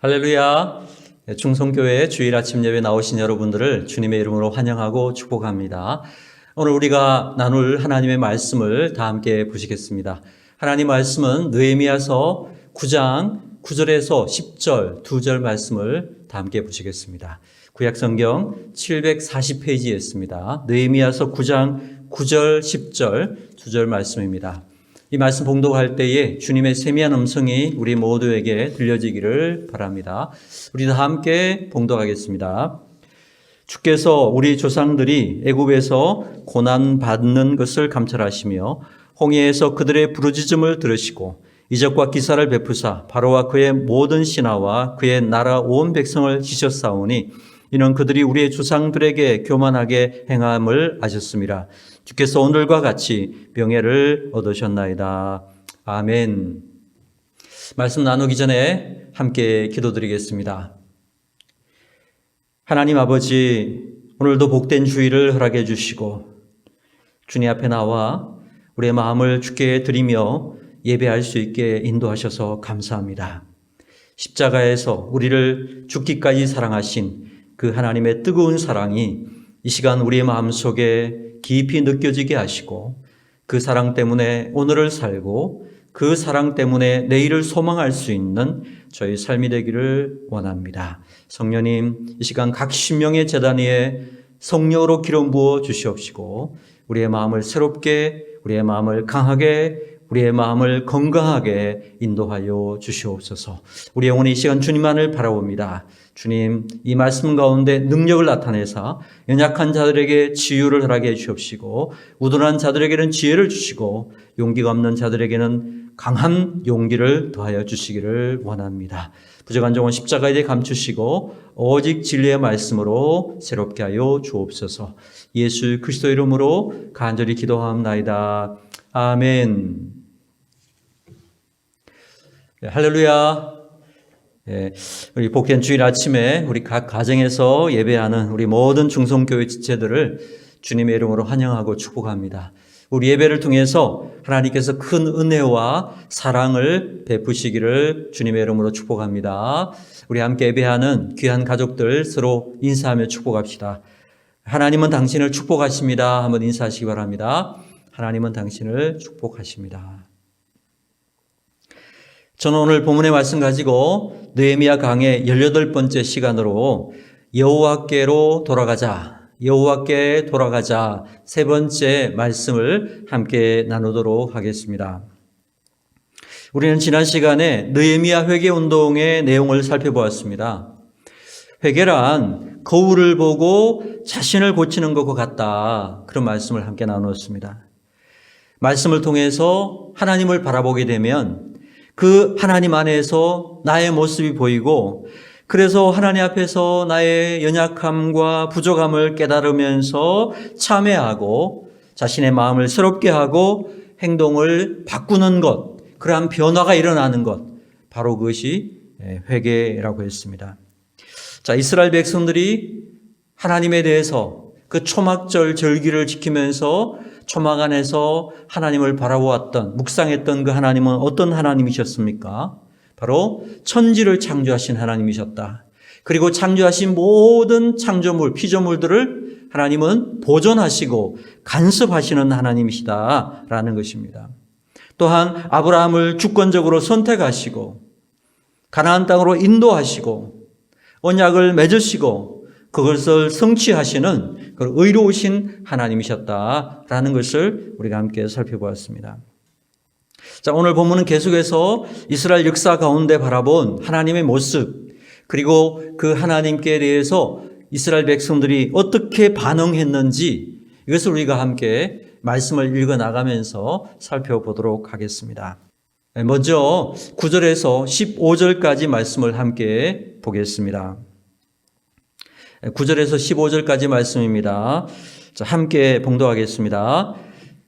할렐루야. 충성교회 주일 아침 예배 나오신 여러분들을 주님의 이름으로 환영하고 축복합니다. 오늘 우리가 나눌 하나님의 말씀을 다 함께 보시겠습니다. 하나님 말씀은 느헤미야서 9장 9절에서 10절 2절 말씀을 다 함께 보시겠습니다. 구약성경 740페이지에 있습니다. 느헤미야서 9장 9절 10절 2절 말씀입니다. 이 말씀 봉독할 때에 주님의 세미한 음성이 우리 모두에게 들려지기를 바랍니다. 우리 다 함께 봉독하겠습니다. 주께서 우리 조상들이 애굽에서 고난받는 것을 감찰하시며 홍해에서 그들의 부르짖음을 들으시고 이적과 기사를 베푸사 바로와 그의 모든 신하와 그의 나라 온 백성을 치셨사오니 이는 그들이 우리의 조상들에게 교만하게 행함을 아셨습니다. 주께서 오늘과 같이 명예를 얻으셨나이다. 아멘. 말씀 나누기 전에 함께 기도드리겠습니다. 하나님 아버지, 오늘도 복된 주일을 허락해 주시고 주님 앞에 나와 우리의 마음을 주께 드리며 예배할 수 있게 인도하셔서 감사합니다. 십자가에서 우리를 죽기까지 사랑하신 그 하나님의 뜨거운 사랑이 이 시간 우리의 마음속에 깊이 느껴지게 하시고 그 사랑 때문에 오늘을 살고 그 사랑 때문에 내일을 소망할 수 있는 저희 삶이 되기를 원합니다. 성령님, 이 시간 각 신명의 제단 위에 성령으로 기름 부어 주시옵시고 우리의 마음을 새롭게, 우리의 마음을 강하게, 우리의 마음을 건강하게 인도하여 주시옵소서. 우리 영혼이 이 시간 주님만을 바라봅니다. 주님, 이 말씀 가운데 능력을 나타내사 연약한 자들에게 치유를 허락해 주시옵시고 우둔한 자들에게는 지혜를 주시고 용기가 없는 자들에게는 강한 용기를 더하여 주시기를 원합니다. 부족한 종은 십자가에 감추시고 오직 진리의 말씀으로 새롭게 하여 주옵소서. 예수 그리스도 이름으로 간절히 기도하옵나이다. 아멘. 할렐루야. 우리 복된 주일 아침에 우리 각 가정에서 예배하는 우리 모든 중성교회 지체들을 주님의 이름으로 환영하고 축복합니다. 우리 예배를 통해서 하나님께서 큰 은혜와 사랑을 베푸시기를 주님의 이름으로 축복합니다. 우리 함께 예배하는 귀한 가족들 서로 인사하며 축복합시다. 하나님은 당신을 축복하십니다. 한번 인사하시기 바랍니다. 하나님은 당신을 축복하십니다. 저는 오늘 본문의 말씀 가지고 느헤미야 강의 18번째 시간으로 여호와께로 돌아가자, 여호와께 돌아가자 세 번째 말씀을 함께 나누도록 하겠습니다. 우리는 지난 시간에 느헤미야 회개운동의 내용을 살펴보았습니다. 회개란 거울을 보고 자신을 고치는 것과 같다, 그런 말씀을 함께 나누었습니다. 말씀을 통해서 하나님을 바라보게 되면 그 하나님 안에서 나의 모습이 보이고 그래서 하나님 앞에서 나의 연약함과 부족함을 깨달으면서 참회하고 자신의 마음을 새롭게 하고 행동을 바꾸는 것, 그러한 변화가 일어나는 것, 바로 그것이 회개라고 했습니다. 자, 이스라엘 백성들이 하나님에 대해서 그 초막절 절기를 지키면서 초막 안에서 하나님을 바라보았던, 묵상했던 그 하나님은 어떤 하나님이셨습니까? 바로 천지를 창조하신 하나님이셨다. 그리고 창조하신 모든 창조물, 피조물들을 하나님은 보존하시고 간섭하시는 하나님이시다라는 것입니다. 또한 아브라함을 주권적으로 선택하시고 가나안 땅으로 인도하시고 언약을 맺으시고 그것을 성취하시는 그 의로우신 하나님이셨다라는 것을 우리가 함께 살펴보았습니다. 자, 오늘 본문은 계속해서 이스라엘 역사 가운데 바라본 하나님의 모습, 그리고 그 하나님께 대해서 이스라엘 백성들이 어떻게 반응했는지 이것을 우리가 함께 말씀을 읽어 나가면서 살펴보도록 하겠습니다. 먼저 9절에서 15절까지 말씀을 함께 보겠습니다. 9절에서 15절까지 말씀입니다. 자, 함께 봉독하겠습니다.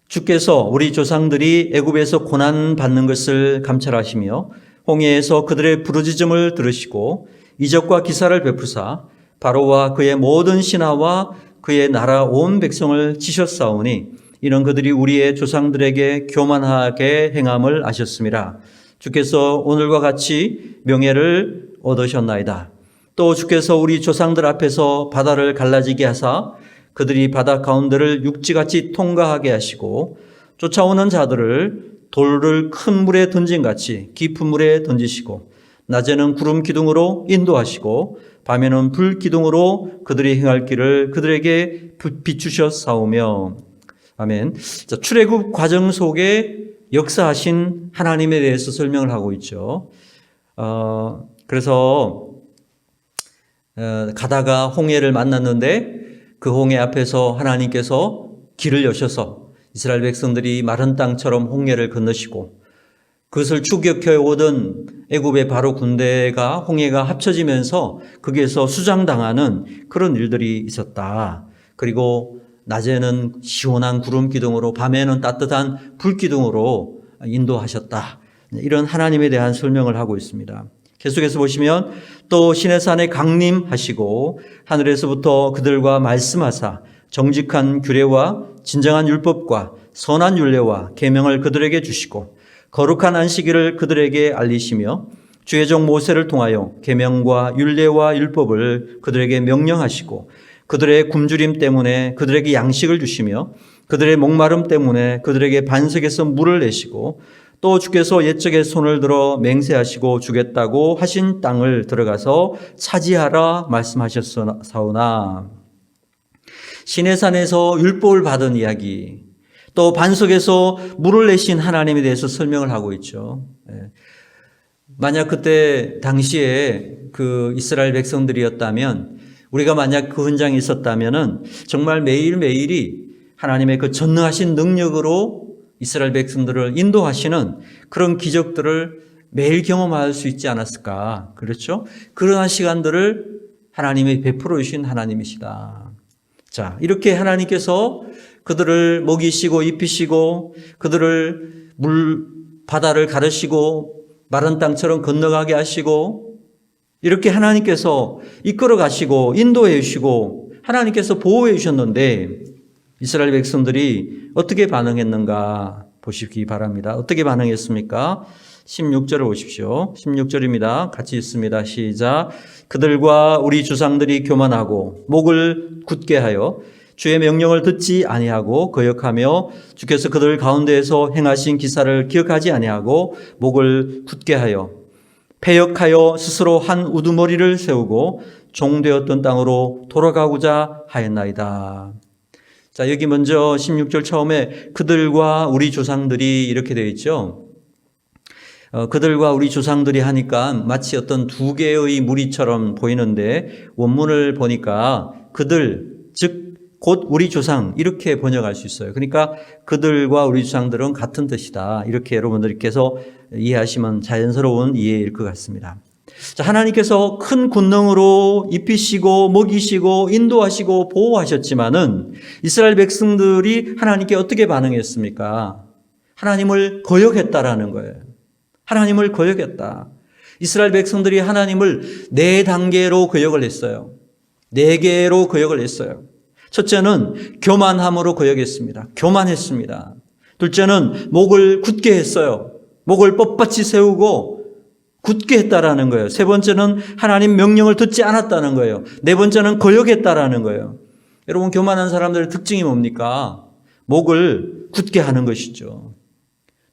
주께서 우리 조상들이 애굽에서 고난받는 것을 감찰하시며 홍해에서 그들의 부르짖음을 들으시고 이적과 기사를 베푸사 바로와 그의 모든 신하와 그의 나라 온 백성을 치셨사오니 이는 그들이 우리의 조상들에게 교만하게 행함을 아셨습니다. 주께서 오늘과 같이 명예를 얻으셨나이다. 또 주께서 우리 조상들 앞에서 바다를 갈라지게 하사 그들이 바다 가운데를 육지같이 통과하게 하시고 쫓아오는 자들을 돌을 큰 물에 던진같이 깊은 물에 던지시고 낮에는 구름 기둥으로 인도하시고 밤에는 불 기둥으로 그들이 행할 길을 그들에게 비추셨사오며. 아멘. 자, 출애굽 과정 속에 역사하신 하나님에 대해서 설명을 하고 있죠. 그래서 가다가 홍해를 만났는데 그 홍해 앞에서 하나님께서 길을 여셔서 이스라엘 백성들이 마른 땅처럼 홍해를 건너시고 그것을 추격해 오던 애굽의 바로 군대가 홍해가 합쳐지면서 거기에서 수장당하는 그런 일들이 있었다. 그리고 낮에는 시원한 구름 기둥으로 밤에는 따뜻한 불 기둥으로 인도하셨다. 이런 하나님에 대한 설명을 하고 있습니다. 계속해서 보시면 또 시내산에 강림하시고 하늘에서부터 그들과 말씀하사 정직한 규례와 진정한 율법과 선한 율례와 계명을 그들에게 주시고 거룩한 안식일을 그들에게 알리시며 주의 종 모세를 통하여 계명과 율례와 율법을 그들에게 명령하시고 그들의 굶주림 때문에 그들에게 양식을 주시며 그들의 목마름 때문에 그들에게 반석에서 물을 내시고 또 주께서 옛적에 손을 들어 맹세하시고 주겠다고 하신 땅을 들어가서 차지하라 말씀하셨사오나. 시내산에서 율법을 받은 이야기, 또 반석에서 물을 내신 하나님에 대해서 설명을 하고 있죠. 만약 그때 당시에 그 이스라엘 백성들이었다면, 우리가 만약 그 현장에 있었다면은 정말 매일매일이 하나님의 그 전능하신 능력으로 이스라엘 백성들을 인도하시는 그런 기적들을 매일 경험할 수 있지 않았을까. 그렇죠? 그러한 시간들을 하나님이 베풀어 주신 하나님이시다. 자, 이렇게 하나님께서 그들을 먹이시고 입히시고 그들을 바다를 가르시고 마른 땅처럼 건너가게 하시고 이렇게 하나님께서 이끌어 가시고 인도해 주시고 하나님께서 보호해 주셨는데 이스라엘 백성들이 어떻게 반응했는가 보시기 바랍니다. 어떻게 반응했습니까? 16절을 보십시오. 16절입니다. 같이 읽습니다. 시작. 그들과 우리 조상들이 교만하고 목을 굳게 하여 주의 명령을 듣지 아니하고 거역하며 주께서 그들 가운데에서 행하신 기사를 기억하지 아니하고 목을 굳게 하여 패역하여 스스로 한 우두머리를 세우고 종되었던 땅으로 돌아가고자 하였나이다. 자, 여기 먼저 16절 처음에 그들과 우리 조상들이 이렇게 되어 있죠. 그들과 우리 조상들이 하니까 마치 어떤 두 개의 무리처럼 보이는데 원문을 보니까 그들, 즉 곧 우리 조상 이렇게 번역할 수 있어요. 그러니까 그들과 우리 조상들은 같은 뜻이다. 이렇게 여러분들께서 이해하시면 자연스러운 이해일 것 같습니다. 자, 하나님께서 큰 권능으로 입히시고 먹이시고 인도하시고 보호하셨지만은 이스라엘 백성들이 하나님께 어떻게 반응했습니까? 하나님을 거역했다라는 거예요. 하나님을 거역했다. 이스라엘 백성들이 하나님을 4단계로 거역을 했어요. 4개로 거역을 했어요. 첫째는 교만함으로 거역했습니다. 교만했습니다. 둘째는 목을 굳게 했어요. 목을 뻣뻣이 세우고 굳게 했다라는 거예요. 세 번째는 하나님 명령을 듣지 않았다는 거예요. 네 번째는 거역했다라는 거예요. 여러분, 교만한 사람들의 특징이 뭡니까? 목을 굳게 하는 것이죠.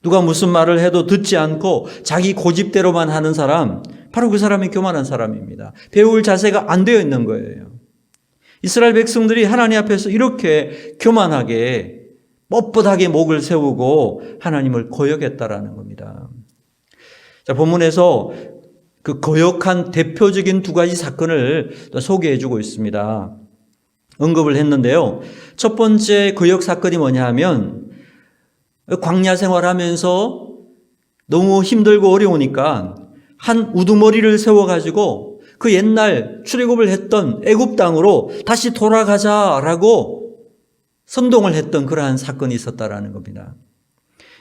누가 무슨 말을 해도 듣지 않고 자기 고집대로만 하는 사람, 바로 그 사람이 교만한 사람입니다. 배울 자세가 안 되어 있는 거예요. 이스라엘 백성들이 하나님 앞에서 이렇게 교만하게 뻣뻣하게 목을 세우고 하나님을 거역했다라는 겁니다. 자, 본문에서 그 거역한 대표적인 2가지 사건을 소개해 주고 있습니다. 언급을 했는데요. 첫 번째 거역 사건이 뭐냐 하면 광야 생활하면서 너무 힘들고 어려우니까 한 우두머리를 세워가지고 그 옛날 출애굽을 했던 애굽 땅으로 다시 돌아가자라고 선동을 했던 그러한 사건이 있었다라는 겁니다.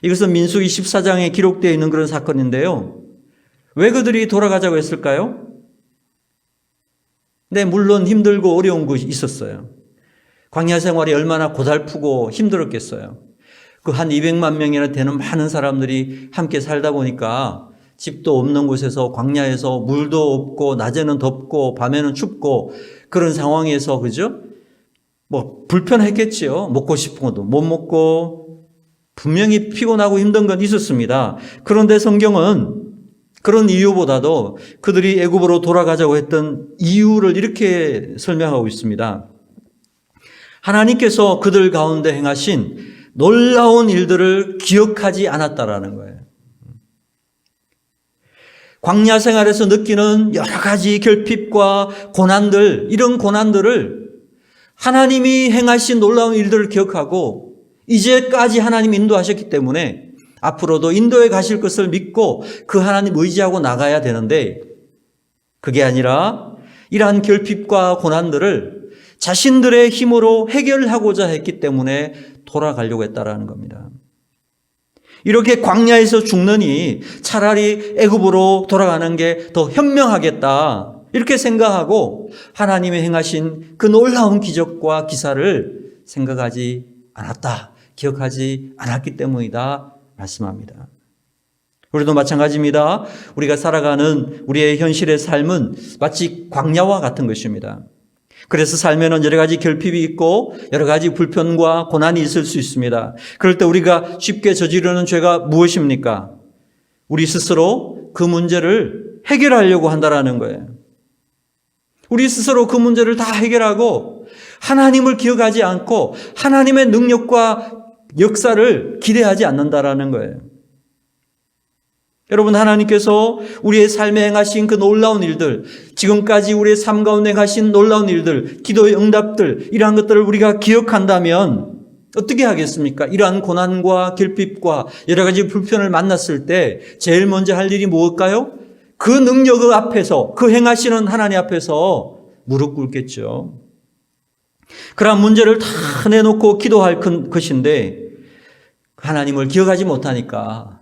이것은 민수기 14장에 기록되어 있는 그런 사건인데요. 왜 그들이 돌아가자고 했을까요? 네, 물론 힘들고 어려운 것이 있었어요. 광야 생활이 얼마나 고달프고 힘들었겠어요. 그 한 200만 명이나 되는 많은 사람들이 함께 살다 보니까 집도 없는 곳에서 광야에서 물도 없고 낮에는 덥고 밤에는 춥고 그런 상황에서 그죠? 뭐 불편했겠지요. 먹고 싶은 것도 못 먹고 분명히 피곤하고 힘든 건 있었습니다. 그런데 성경은 그런 이유보다도 그들이 애굽으로 돌아가자고 했던 이유를 이렇게 설명하고 있습니다. 하나님께서 그들 가운데 행하신 놀라운 일들을 기억하지 않았다라는 거예요. 광야 생활에서 느끼는 여러 가지 결핍과 고난들, 이런 고난들을 하나님이 행하신 놀라운 일들을 기억하고 이제까지 하나님이 인도하셨기 때문에 앞으로도 인도에 가실 것을 믿고 그 하나님 의지하고 나가야 되는데 그게 아니라 이러한 결핍과 고난들을 자신들의 힘으로 해결하고자 했기 때문에 돌아가려고 했다라는 겁니다. 이렇게 광야에서 죽느니 차라리 애굽으로 돌아가는 게 더 현명하겠다 이렇게 생각하고 하나님이 행하신 그 놀라운 기적과 기사를 생각하지 않았다, 기억하지 않았기 때문이다 말씀합니다. 우리도 마찬가지입니다. 우리가 살아가는 우리의 현실의 삶은 마치 광야와 같은 것입니다. 그래서 삶에는 여러 가지 결핍이 있고 여러 가지 불편과 고난이 있을 수 있습니다. 그럴 때 우리가 쉽게 저지르는 죄가 무엇입니까? 우리 스스로 그 문제를 해결하려고 한다라는 거예요. 우리 스스로 그 문제를 다 해결하고 하나님을 기억하지 않고 하나님의 능력과 역사를 기대하지 않는다라는 거예요. 여러분, 하나님께서 우리의 삶에 행하신 그 놀라운 일들, 지금까지 우리의 삶 가운데 행하신 놀라운 일들, 기도의 응답들, 이러한 것들을 우리가 기억한다면 어떻게 하겠습니까? 이러한 고난과 결핍과 여러 가지 불편을 만났을 때 제일 먼저 할 일이 무엇일까요? 그 능력 앞에서, 그 행하시는 하나님 앞에서 무릎 꿇겠죠. 그러한 문제를 다 내놓고 기도할 것인데 하나님을 기억하지 못하니까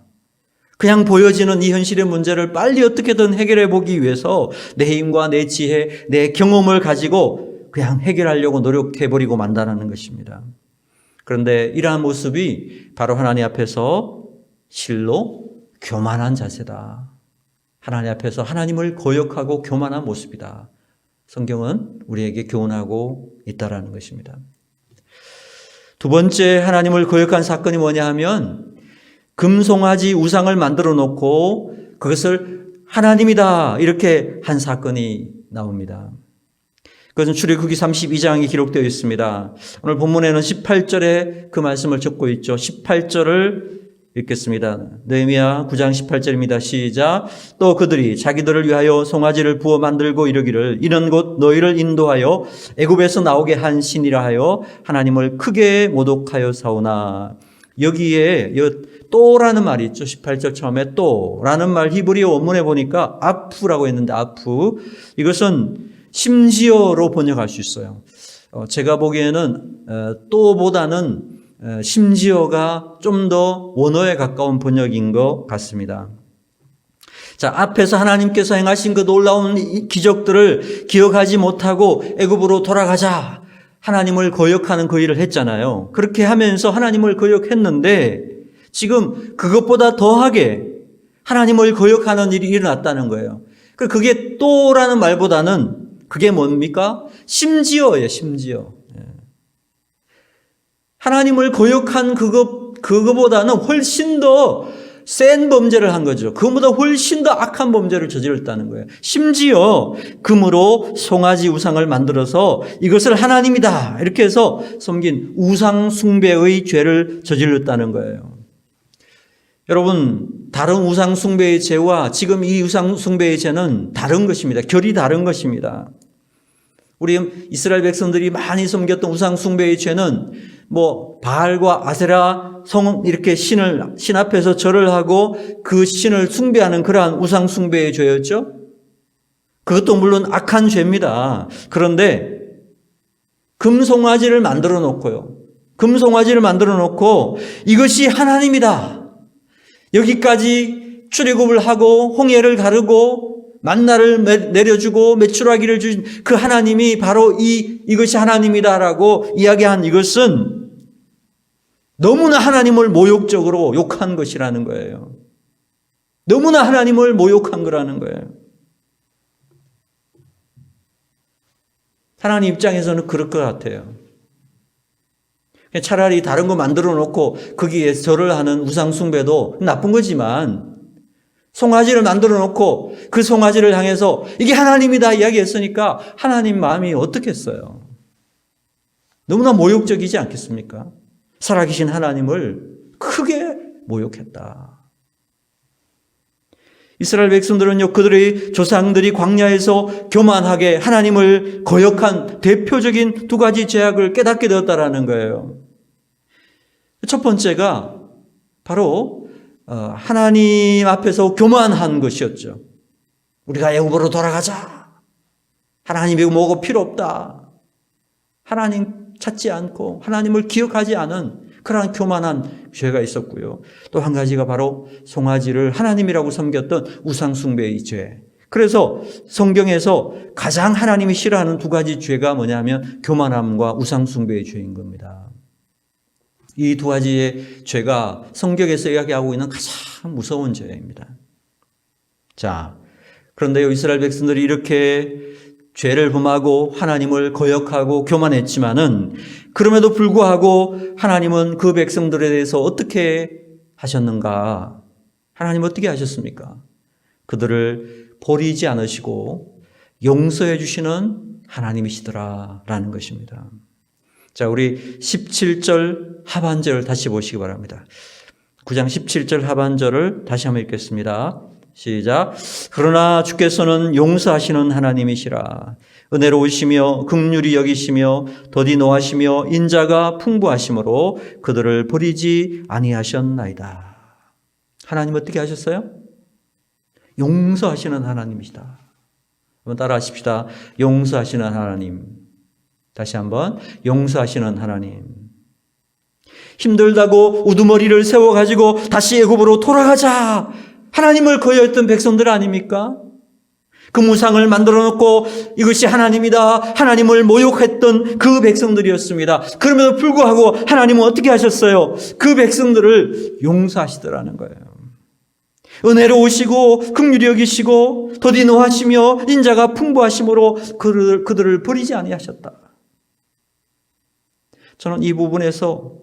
그냥 보여지는 이 현실의 문제를 빨리 어떻게든 해결해 보기 위해서 내 힘과 내 지혜, 내 경험을 가지고 그냥 해결하려고 노력해버리고 만다는 것입니다. 그런데 이러한 모습이 바로 하나님 앞에서 실로 교만한 자세다. 하나님 앞에서 하나님을 거역하고 교만한 모습이다. 성경은 우리에게 교훈하고 있다라는 것입니다. 두 번째 하나님을 거역한 사건이 뭐냐 하면 금송아지 우상을 만들어 놓고 그것을 하나님이다 이렇게 한 사건이 나옵니다. 그것은 출애굽기 32장에 기록되어 있습니다. 오늘 본문에는 18절에 그 말씀을 적고 있죠. 18절을 읽겠습니다. 느헤미야 9장 18절입니다. 시작. 또 그들이 자기들을 위하여 송아지를 부어 만들고 이르기를 이는 곧 너희를 인도하여 애굽에서 나오게 한 신이라 하여 하나님을 크게 모독하여 사오나. 여기에 또라는 말이 있죠. 18절 처음에 또라는 말 히브리어 원문에 보니까 아프라고 했는데 아프. 이것은 심지어로 번역할 수 있어요. 제가 보기에는 또보다는 심지어가 좀 더 원어에 가까운 번역인 것 같습니다. 자, 앞에서 하나님께서 행하신 그 놀라운 기적들을 기억하지 못하고 애굽으로 돌아가자. 하나님을 거역하는 그 일을 했잖아요. 그렇게 하면서 하나님을 거역했는데 지금 그것보다 더하게 하나님을 거역하는 일이 일어났다는 거예요. 그게 또라는 말보다는 그게 뭡니까? 심지어예요, 심지어. 하나님을 거역한 그거보다는 훨씬 더 센 범죄를 한 거죠. 그거보다 훨씬 더 악한 범죄를 저질렀다는 거예요. 심지어 금으로 송아지 우상을 만들어서 이것을 하나님이다 이렇게 해서 섬긴 우상 숭배의 죄를 저질렀다는 거예요. 여러분, 다른 우상 숭배의 죄와 지금 이 우상 숭배의 죄는 다른 것입니다. 결이 다른 것입니다. 우리 이스라엘 백성들이 많이 섬겼던 우상 숭배의 죄는 바알과 아세라 성 이렇게 신 앞에서 절을 하고 그 신을 숭배하는 그러한 우상 숭배의 죄였죠. 그것도 물론 악한 죄입니다. 그런데 금송아지를 만들어 놓고요. 금송아지를 만들어 놓고 이것이 하나님이다. 여기까지 출애굽을 하고 홍해를 가르고 만나를 내려주고 메추라기를 주신 그 하나님이 바로 이것이 하나님이다라고 이야기한 이것은 너무나 하나님을 모욕적으로 욕한 것이라는 거예요. 너무나 하나님을 모욕한 거라는 거예요. 하나님 입장에서는 그럴 것 같아요. 차라리 다른 거 만들어 놓고 거기에 절을 하는 우상 숭배도 나쁜 거지만 송아지를 만들어 놓고 그 송아지를 향해서 이게 하나님이다 이야기했으니까 하나님 마음이 어떻겠어요? 너무나 모욕적이지 않겠습니까? 살아계신 하나님을 크게 모욕했다. 이스라엘 백성들은요, 그들의 조상들이 광야에서 교만하게 하나님을 거역한 대표적인 두 가지 죄악을 깨닫게 되었다라는 거예요. 첫 번째가 바로 하나님 앞에서 교만한 것이었죠. 우리가 애굽으로 돌아가자. 하나님이 뭐고 필요 없다. 하나님 찾지 않고 하나님을 기억하지 않은 그러한 교만한 죄가 있었고요. 또 한 가지가 바로 송아지를 하나님이라고 섬겼던 우상 숭배의 죄. 그래서 성경에서 가장 하나님이 싫어하는 두 가지 죄가 뭐냐면 교만함과 우상 숭배의 죄인 겁니다. 이 두 가지의 죄가 성경에서 이야기하고 있는 가장 무서운 죄입니다. 자, 그런데요, 이스라엘 백성들이 이렇게 죄를 범하고 하나님을 거역하고 교만했지만은 그럼에도 불구하고 하나님은 그 백성들에 대해서 어떻게 하셨는가? 하나님 어떻게 하셨습니까? 그들을 버리지 않으시고 용서해 주시는 하나님이시더라라는 것입니다. 자, 우리 17절 하반절을 다시 보시기 바랍니다. 9장 17절 하반절을 다시 한번 읽겠습니다. 시작. 그러나 주께서는 용서하시는 하나님이시라. 은혜로우시며 긍휼히 여기시며 더디 노하시며 인자가 풍부하심으로 그들을 버리지 아니하셨나이다. 하나님 어떻게 하셨어요? 용서하시는 하나님이시다. 한번 따라 하십시다. 용서하시는 하나님. 다시 한번 용서하시는 하나님. 힘들다고 우두머리를 세워가지고 다시 애굽으로 돌아가자. 하나님을 거역했던 백성들 아닙니까? 그 무상을 만들어 놓고 이것이 하나님이다. 하나님을 모욕했던 그 백성들이었습니다. 그럼에도 불구하고 하나님은 어떻게 하셨어요? 그 백성들을 용서하시더라는 거예요. 은혜로우시고 긍휼히 여기시고 더디 노하시며 인자가 풍부하심으로 그들을 버리지 아니하셨다. 저는 이 부분에서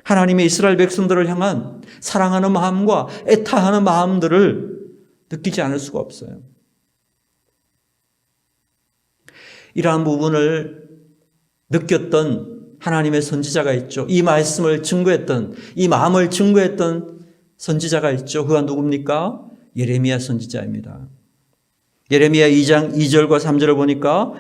하나님의 이스라엘 백성들을 향한 사랑하는 마음과 애타하는 마음들을 느끼지 않을 수가 없어요. 이러한 부분을 느꼈던 하나님의 선지자가 있죠. 이 말씀을 증거했던, 이 마음을 증거했던 선지자가 있죠. 그가 누굽니까? 예레미야 선지자입니다. 예레미야 2장 2절과 3절을 보니까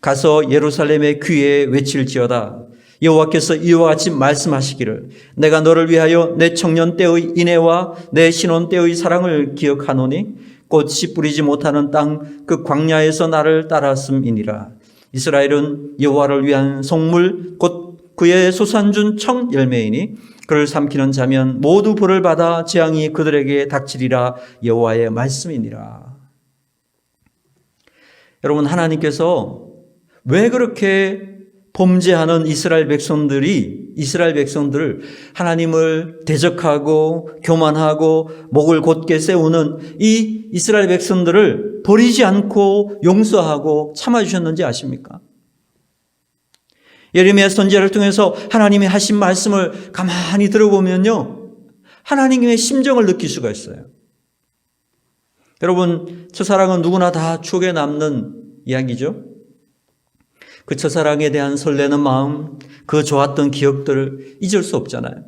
가서 예루살렘의 귀에 외칠지어다. 여호와께서 이와 같이 말씀하시기를 내가 너를 위하여 내 청년 때의 인애와 내 신혼 때의 사랑을 기억하노니 꽃이 뿌리지 못하는 땅 그 광야에서 나를 따랐음이니라. 이스라엘은 여호와를 위한 성물 곧 그의 소산준 청 열매이니 그를 삼키는 자면 모두 벌을 받아 재앙이 그들에게 닥치리라. 여호와의 말씀이니라. 여러분, 하나님께서 왜 그렇게 범죄하는 이스라엘 백성들을 하나님을 대적하고 교만하고 목을 곧게 세우는 이 이스라엘 백성들을 버리지 않고 용서하고 참아주셨는지 아십니까? 예레미야 선지자를 통해서 하나님이 하신 말씀을 가만히 들어보면요, 하나님의 심정을 느낄 수가 있어요. 여러분, 첫사랑은 누구나 다 추억에 남는 이야기죠. 그 첫사랑에 대한 설레는 마음, 그 좋았던 기억들을 잊을 수 없잖아요.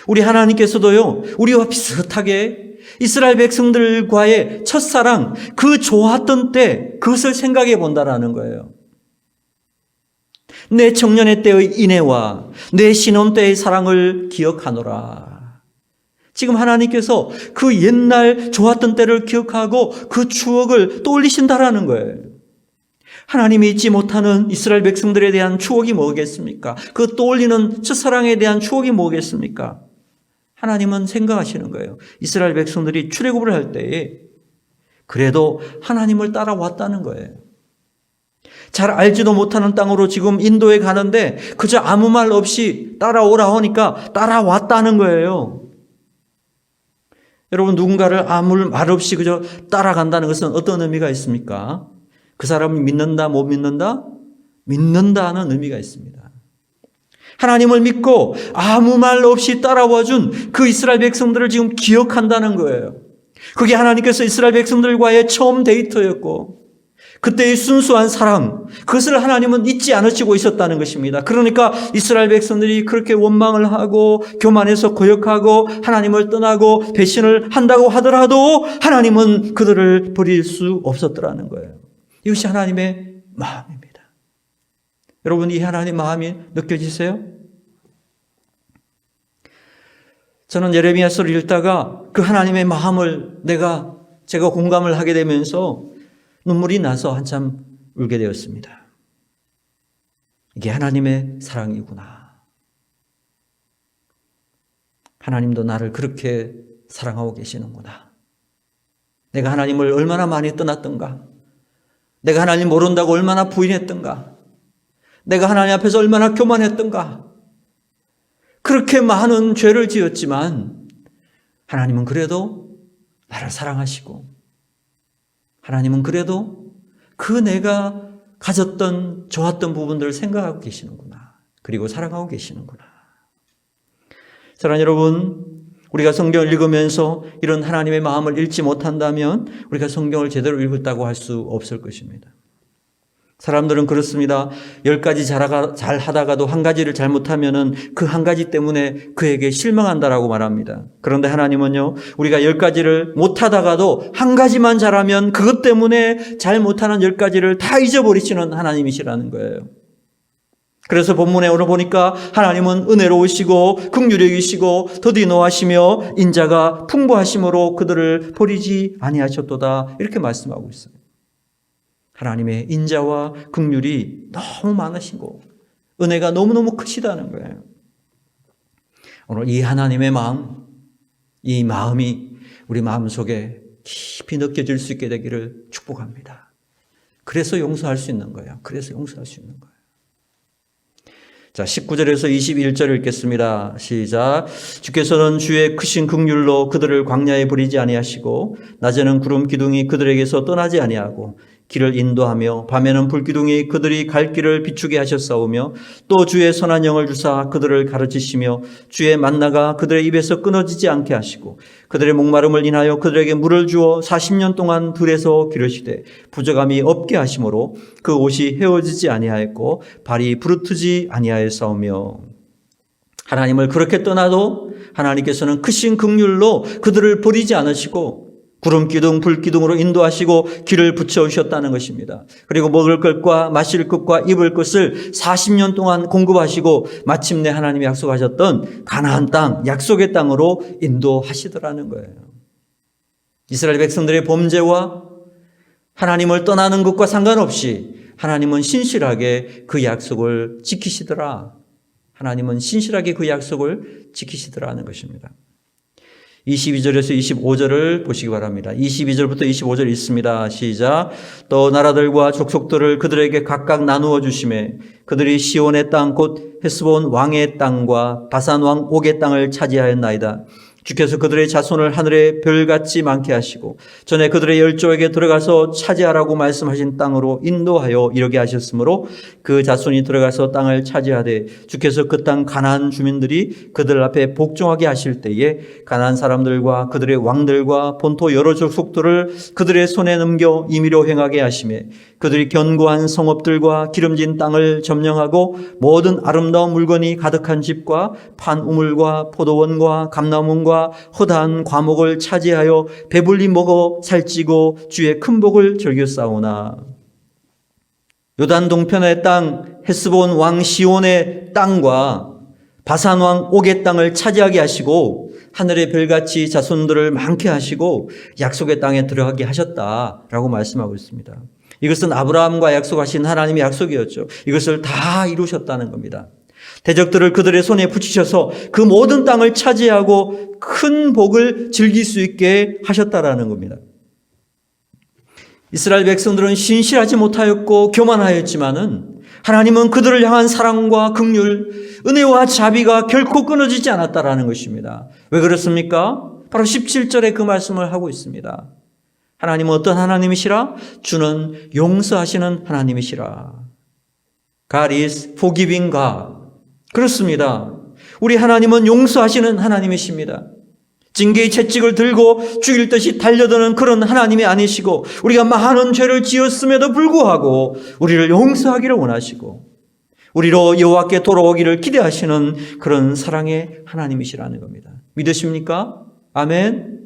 우리 하나님께서도요, 우리와 비슷하게 이스라엘 백성들과의 첫사랑, 그 좋았던 때 그것을 생각해 본다라는 거예요. 내 청년의 때의 인애와 내 신혼 때의 사랑을 기억하노라. 지금 하나님께서 그 옛날 좋았던 때를 기억하고 그 추억을 떠올리신다라는 거예요. 하나님이 잊지 못하는 이스라엘 백성들에 대한 추억이 뭐겠습니까? 그 떠올리는 첫사랑에 대한 추억이 뭐겠습니까? 하나님은 생각하시는 거예요. 이스라엘 백성들이 출애굽을 할 때에 그래도 하나님을 따라왔다는 거예요. 잘 알지도 못하는 땅으로 지금 인도에 가는데 그저 아무 말 없이 따라오라 하니까 따라왔다는 거예요. 여러분, 누군가를 아무 말 없이 그저 따라간다는 것은 어떤 의미가 있습니까? 그 사람을 믿는다, 못 믿는다? 믿는다는 의미가 있습니다. 하나님을 믿고 아무 말 없이 따라와 준 그 이스라엘 백성들을 지금 기억한다는 거예요. 그게 하나님께서 이스라엘 백성들과의 처음 데이트였고, 그때의 순수한 사랑, 그것을 하나님은 잊지 않으시고 있었다는 것입니다. 그러니까 이스라엘 백성들이 그렇게 원망을 하고 교만해서 거역하고 하나님을 떠나고 배신을 한다고 하더라도 하나님은 그들을 버릴 수 없었더라는 거예요. 이것이 하나님의 마음입니다. 여러분, 이 하나님의 마음이 느껴지세요? 저는 예레미야서를 읽다가 그 하나님의 마음을 제가 공감을 하게 되면서 눈물이 나서 한참 울게 되었습니다. 이게 하나님의 사랑이구나. 하나님도 나를 그렇게 사랑하고 계시는구나. 내가 하나님을 얼마나 많이 떠났던가. 내가 하나님 모른다고 얼마나 부인했던가. 내가 하나님 앞에서 얼마나 교만했던가. 그렇게 많은 죄를 지었지만 하나님은 그래도 나를 사랑하시고, 하나님은 그래도 그 내가 가졌던 좋았던 부분들을 생각하고 계시는구나. 그리고 사랑하고 계시는구나. 사랑하는 여러분, 우리가 성경을 읽으면서 이런 하나님의 마음을 읽지 못한다면 우리가 성경을 제대로 읽었다고 할 수 없을 것입니다. 사람들은 그렇습니다. 10가지 잘 하다가도 한 가지를 잘못하면은 그 한 가지 때문에 그에게 실망한다라고 말합니다. 그런데 하나님은요, 우리가 10가지를 못하다가도 한 가지만 잘하면 그것 때문에 잘 못하는 10가지를 다 잊어버리시는 하나님이시라는 거예요. 그래서 본문에 오늘 보니까 하나님은 은혜로우시고 긍휼이시고 더디 노하시며 인자가 풍부하심으로 그들을 버리지 아니하셨도다, 이렇게 말씀하고 있어요. 하나님의 인자와 긍휼이 너무 많으시고 은혜가 너무너무 크시다는 거예요. 오늘 이 하나님의 마음, 이 마음이 우리 마음속에 깊이 느껴질 수 있게 되기를 축복합니다. 그래서 용서할 수 있는 거예요. 그래서 용서할 수 있는 거예요. 자, 19절에서 21절 읽겠습니다. 시작. 주께서는 주의 크신 긍휼로 그들을 광야에 버리지 아니하시고 낮에는 구름 기둥이 그들에게서 떠나지 아니하고 길을 인도하며 밤에는 불기둥이 그들이 갈 길을 비추게 하셨사오며 또 주의 선한 영을 주사 그들을 가르치시며 주의 만나가 그들의 입에서 끊어지지 않게 하시고 그들의 목마름을 인하여 그들에게 물을 주어 40년 동안 들에서 기르시되 부족함이 없게 하심으로 그 옷이 헤어지지 아니하였고 발이 부르트지 아니하였사오며, 하나님을 그렇게 떠나도 하나님께서는 크신 긍휼로 그들을 버리지 않으시고 구름기둥, 불기둥으로 인도하시고 길을 붙여오셨다는 것입니다. 그리고 먹을 것과 마실 것과 입을 것을 40년 동안 공급하시고 마침내 하나님이 약속하셨던 가나안 땅, 약속의 땅으로 인도하시더라는 거예요. 이스라엘 백성들의 범죄와 하나님을 떠나는 것과 상관없이 하나님은 신실하게 그 약속을 지키시더라. 하나님은 신실하게 그 약속을 지키시더라는 것입니다. 22절에서 25절을 보시기 바랍니다. 22절부터 25절 있습니다. 시작. 또 나라들과 족속들을 그들에게 각각 나누어 주시매 그들이 시온의 땅 곧 헤스본 왕의 땅과 바산 왕 옥의 땅을 차지하였나이다. 주께서 그들의 자손을 하늘의 별같이 많게 하시고 전에 그들의 열조에게 들어가서 차지하라고 말씀하신 땅으로 인도하여 이르게 하셨으므로 그 자손이 들어가서 땅을 차지하되 주께서 그 땅 가나안 주민들이 그들 앞에 복종하게 하실 때에 가나안 사람들과 그들의 왕들과 본토 여러 족속들을 그들의 손에 넘겨 임의로 행하게 하시매 그들이 견고한 성읍들과 기름진 땅을 점령하고 모든 아름다운 물건이 가득한 집과 판 우물과 포도원과 감나무와 허다한 과목을 차지하여 배불리 먹어 살찌고 주의 큰 복을 즐겼사오나 요단 동편의 땅 헤스본 왕 시온의 땅과 바산 왕 옥의 땅을 차지하게 하시고 하늘의 별같이 자손들을 많게 하시고 약속의 땅에 들어가게 하셨다라고 말씀하고 있습니다. 이것은 아브라함과 약속하신 하나님의 약속이었죠. 이것을 다 이루셨다는 겁니다. 대적들을 그들의 손에 붙이셔서 그 모든 땅을 차지하고 큰 복을 즐길 수 있게 하셨다라는 겁니다. 이스라엘 백성들은 신실하지 못하였고 교만하였지만은 하나님은 그들을 향한 사랑과 긍휼, 은혜와 자비가 결코 끊어지지 않았다라는 것입니다. 왜 그렇습니까? 바로 17절에 그 말씀을 하고 있습니다. 하나님은 어떤 하나님이시라? 주는 용서하시는 하나님이시라. God is forgiving God. 그렇습니다. 우리 하나님은 용서하시는 하나님이십니다. 징계의 채찍을 들고 죽일 듯이 달려드는 그런 하나님이 아니시고, 우리가 많은 죄를 지었음에도 불구하고 우리를 용서하기를 원하시고 우리로 여호와께 돌아오기를 기대하시는 그런 사랑의 하나님이시라는 겁니다. 믿으십니까? 아멘.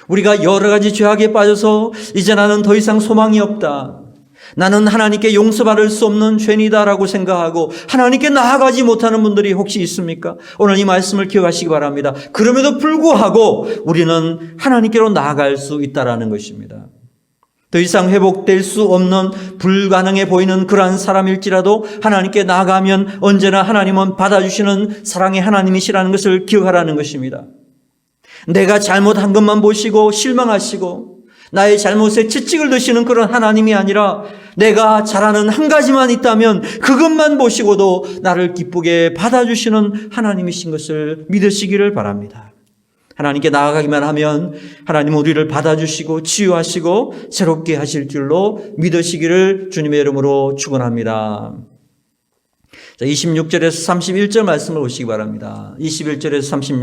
우리가 여러 가지 죄악에 빠져서 이제 나는 더 이상 소망이 없다, 나는 하나님께 용서받을 수 없는 죄인이다라고 생각하고 하나님께 나아가지 못하는 분들이 혹시 있습니까? 오늘 이 말씀을 기억하시기 바랍니다. 그럼에도 불구하고 우리는 하나님께로 나아갈 수 있다라는 것입니다. 더 이상 회복될 수 없는 불가능해 보이는 그러한 사람일지라도 하나님께 나아가면 언제나 하나님은 받아주시는 사랑의 하나님이시라는 것을 기억하라는 것입니다. 내가 잘못한 것만 보시고 실망하시고 나의 잘못에 채찍을 드시는 그런 하나님이 아니라 내가 잘하는 한 가지만 있다면 그것만 보시고도 나를 기쁘게 받아주시는 하나님이신 것을 믿으시기를 바랍니다. 하나님께 나아가기만 하면 하나님은 우리를 받아주시고 치유하시고 새롭게 하실 줄로 믿으시기를 주님의 이름으로 축원합니다. 26절에서 31절 말씀을 보시기 바랍니다. 21절에서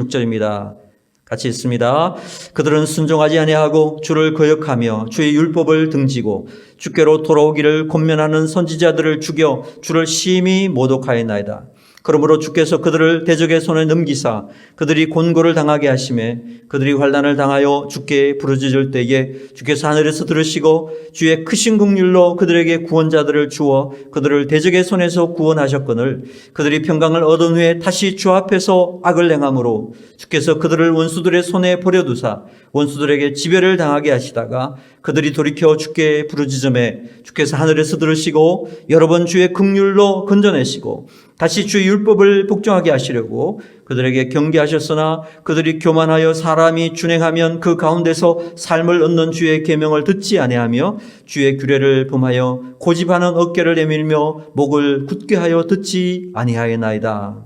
36절입니다. 같이 읽습니다. 그들은 순종하지 아니하고 주를 거역하며 주의 율법을 등지고 주께로 돌아오기를 권면하는 선지자들을 죽여 주를 심히 모독하였나이다. 그러므로 주께서 그들을 대적의 손에 넘기사 그들이 곤고를 당하게 하시매 그들이 환난을 당하여 주께 부르짖을 때에 주께서 하늘에서 들으시고 주의 크신 긍휼로 그들에게 구원자들을 주어 그들을 대적의 손에서 구원하셨거늘 그들이 평강을 얻은 후에 다시 주 앞에서 악을 행함으로 주께서 그들을 원수들의 손에 버려두사 원수들에게 지배를 당하게 하시다가 그들이 돌이켜 주께 부르짖음에 주께서 하늘에서 들으시고 여러 번 주의 긍휼로 건져내시고 다시 주의 율법을 복종하게 하시려고 그들에게 경계하셨으나 그들이 교만하여 사람이 준행하면 그 가운데서 삶을 얻는 주의 계명을 듣지 아니하며 주의 규례를 범하여 고집하는 어깨를 내밀며 목을 굳게 하여 듣지 아니하였나이다.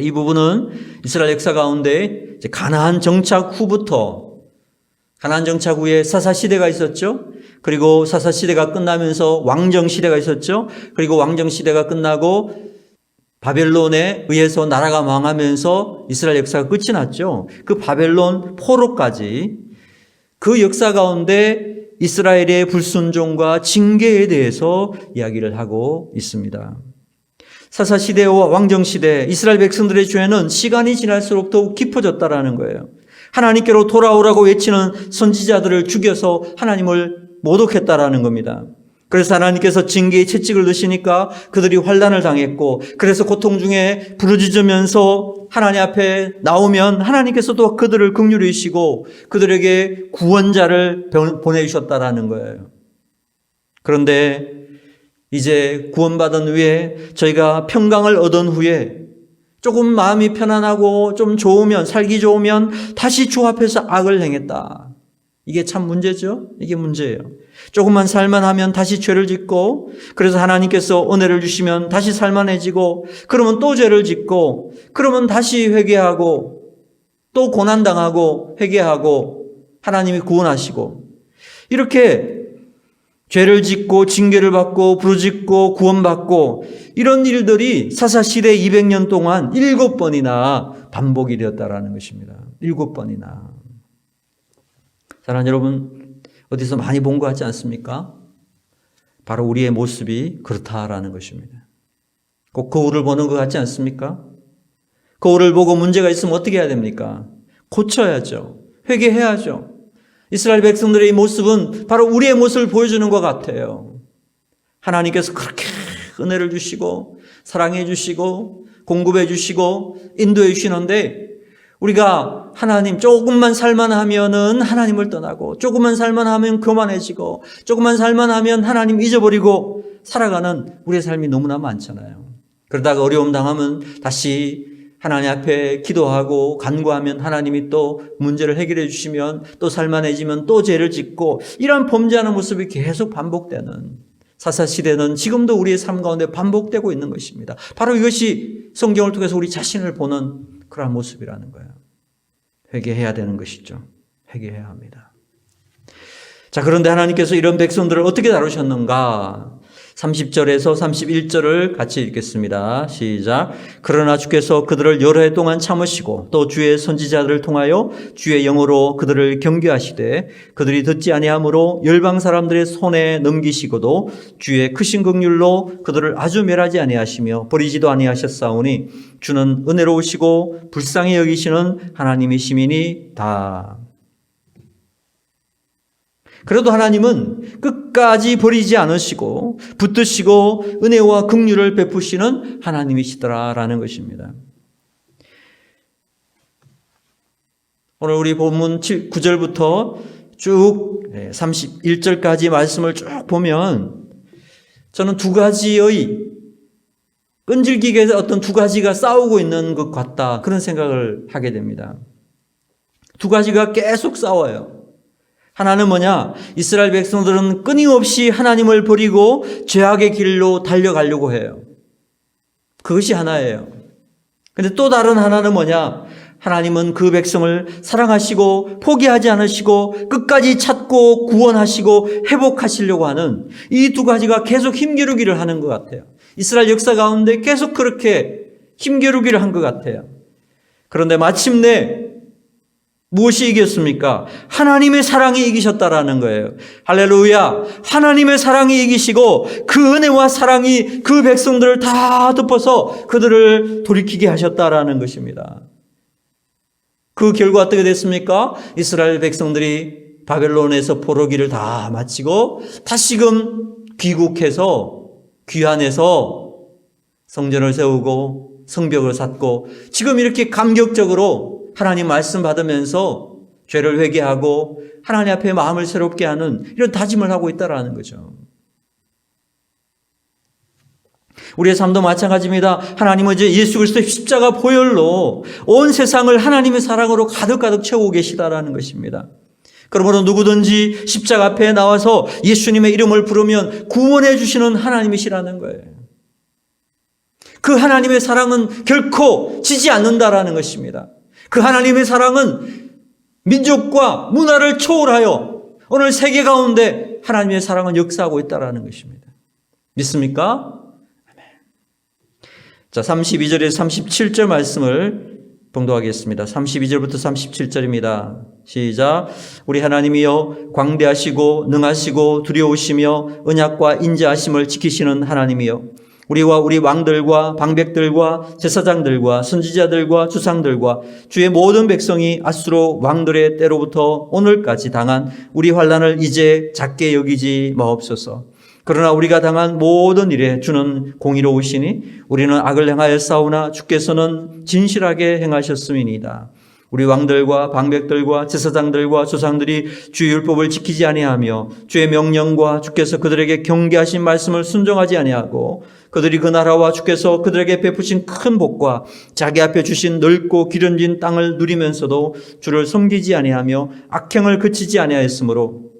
이 부분은 이스라엘 역사 가운데 가나안 정착 후부터, 가나안 정착 후에 사사시대가 있었죠. 그리고 사사시대가 끝나면서 왕정시대가 있었죠. 그리고 왕정시대가 끝나고 바벨론에 의해서 나라가 망하면서 이스라엘 역사가 끝이 났죠. 그 바벨론 포로까지 그 역사 가운데 이스라엘의 불순종과 징계에 대해서 이야기를 하고 있습니다. 사사시대와 왕정시대 이스라엘 백성들의 죄는 시간이 지날수록 더욱 깊어졌다라는 거예요. 하나님께로 돌아오라고 외치는 선지자들을 죽여서 하나님을 모독했다라는 겁니다. 그래서 하나님께서 징계의 채찍을 드시니까 그들이 환난을 당했고, 그래서 고통 중에 부르짖으면서 하나님 앞에 나오면 하나님께서도 그들을 긍휼히 여기시고 그들에게 구원자를 보내주셨다라는 거예요. 그런데 이제 구원받은 후에 저희가 평강을 얻은 후에 조금 마음이 편안하고 좀 좋으면, 살기 좋으면 다시 주 앞에서 악을 행했다. 이게 참 문제죠? 이게 문제예요. 조금만 살만하면 다시 죄를 짓고, 그래서 하나님께서 은혜를 주시면 다시 살만해지고, 그러면 또 죄를 짓고, 그러면 다시 회개하고, 또 고난당하고 회개하고 하나님이 구원하시고, 이렇게 죄를 짓고 징계를 받고 부르짖고 구원받고 이런 일들이 사사시대 200년 동안 7번이나 반복이 되었다라는 것입니다. 7번이나. 사랑하는 여러분, 어디서 많이 본 것 같지 않습니까? 바로 우리의 모습이 그렇다라는 것입니다. 꼭 거울을 보는 것 같지 않습니까? 거울을 보고 문제가 있으면 어떻게 해야 됩니까? 고쳐야죠. 회개해야죠. 이스라엘 백성들의 이 모습은 바로 우리의 모습을 보여주는 것 같아요. 하나님께서 그렇게 은혜를 주시고 사랑해 주시고 공급해 주시고 인도해 주시는데, 우리가 하나님 조금만 살만하면은 하나님을 떠나고, 조금만 살만하면 교만해지고, 조금만 살만하면 하나님 잊어버리고 살아가는 우리의 삶이 너무나 많잖아요. 그러다가 어려움 당하면 다시 하나님 앞에 기도하고 간구하면 하나님이 또 문제를 해결해 주시면 또 살만해지면 또 죄를 짓고, 이런 범죄하는 모습이 계속 반복되는 사사시대는 지금도 우리의 삶 가운데 반복되고 있는 것입니다. 바로 이것이 성경을 통해서 우리 자신을 보는 그런 모습이라는 거예요. 회개해야 되는 것이죠. 회개해야 합니다. 자, 그런데 하나님께서 이런 백성들을 어떻게 다루셨는가? 30절에서 31절을 같이 읽겠습니다. 시작. 그러나 주께서 그들을 여러 해 동안 참으시고 또 주의 선지자들을 통하여 주의 영으로 그들을 경계하시되 그들이 듣지 아니하므로 열방 사람들의 손에 넘기시고도 주의 크신 긍휼로 그들을 아주 멸하지 아니하시며 버리지도 아니하셨사오니 주는 은혜로우시고 불쌍히 여기시는 하나님이시미니다. 그래도 하나님은 끝까지 버리지 않으시고 붙드시고 은혜와 긍휼을 베푸시는 하나님이시더라라는 것입니다. 오늘 우리 본문 9절부터 쭉 31절까지 말씀을 쭉 보면 저는 두 가지의 끈질기게 어떤 두 가지가 싸우고 있는 것 같다, 그런 생각을 하게 됩니다. 두 가지가 계속 싸워요. 하나는 뭐냐? 이스라엘 백성들은 끊임없이 하나님을 버리고 죄악의 길로 달려가려고 해요. 그것이 하나예요. 근데 또 다른 하나는 뭐냐? 하나님은 그 백성을 사랑하시고 포기하지 않으시고 끝까지 찾고 구원하시고 회복하시려고 하는 이 두 가지가 계속 힘겨루기를 하는 것 같아요. 이스라엘 역사 가운데 계속 그렇게 힘겨루기를 한 것 같아요. 그런데 마침내 무엇이 이겼습니까? 하나님의 사랑이 이기셨다라는 거예요. 할렐루야! 하나님의 사랑이 이기시고 그 은혜와 사랑이 그 백성들을 다 덮어서 그들을 돌이키게 하셨다라는 것입니다. 그 결과 어떻게 됐습니까? 이스라엘 백성들이 바벨론에서 포로기를 다 마치고 다시금 귀국해서 귀환해서 성전을 세우고 성벽을 쌓고 지금 이렇게 감격적으로 하나님 말씀 받으면서 죄를 회개하고 하나님 앞에 마음을 새롭게 하는 이런 다짐을 하고 있다라는 거죠. 우리의 삶도 마찬가지입니다. 하나님은 이제 예수 그리스도의 십자가 보혈로 온 세상을 하나님의 사랑으로 가득가득 채우고 계시다라는 것입니다. 그러므로 누구든지 십자가 앞에 나와서 예수님의 이름을 부르면 구원해 주시는 하나님이시라는 거예요. 그 하나님의 사랑은 결코 지지 않는다라는 것입니다. 그 하나님의 사랑은 민족과 문화를 초월하여 오늘 세계 가운데 하나님의 사랑은 역사하고 있다는 것입니다. 믿습니까? 자, 32절에서 37절 말씀을 봉독하겠습니다. 32절부터 37절입니다. 시작. 우리 하나님이여 광대하시고 능하시고 두려우시며 언약과 인자하심을 지키시는 하나님이여 우리와 우리 왕들과 방백들과 제사장들과 선지자들과 주상들과 주의 모든 백성이 앗수로 왕들의 때로부터 오늘까지 당한 우리 환난을 이제 작게 여기지 마옵소서. 그러나 우리가 당한 모든 일에 주는 공의로우시니 우리는 악을 행하여 싸우나 주께서는 진실하게 행하셨음이니이다. 우리 왕들과 방백들과 제사장들과 조상들이 주의 율법을 지키지 아니하며 주의 명령과 주께서 그들에게 경계하신 말씀을 순종하지 아니하고 그들이 그 나라와 주께서 그들에게 베푸신 큰 복과 자기 앞에 주신 넓고 기름진 땅을 누리면서도 주를 섬기지 아니하며 악행을 그치지 아니하였으므로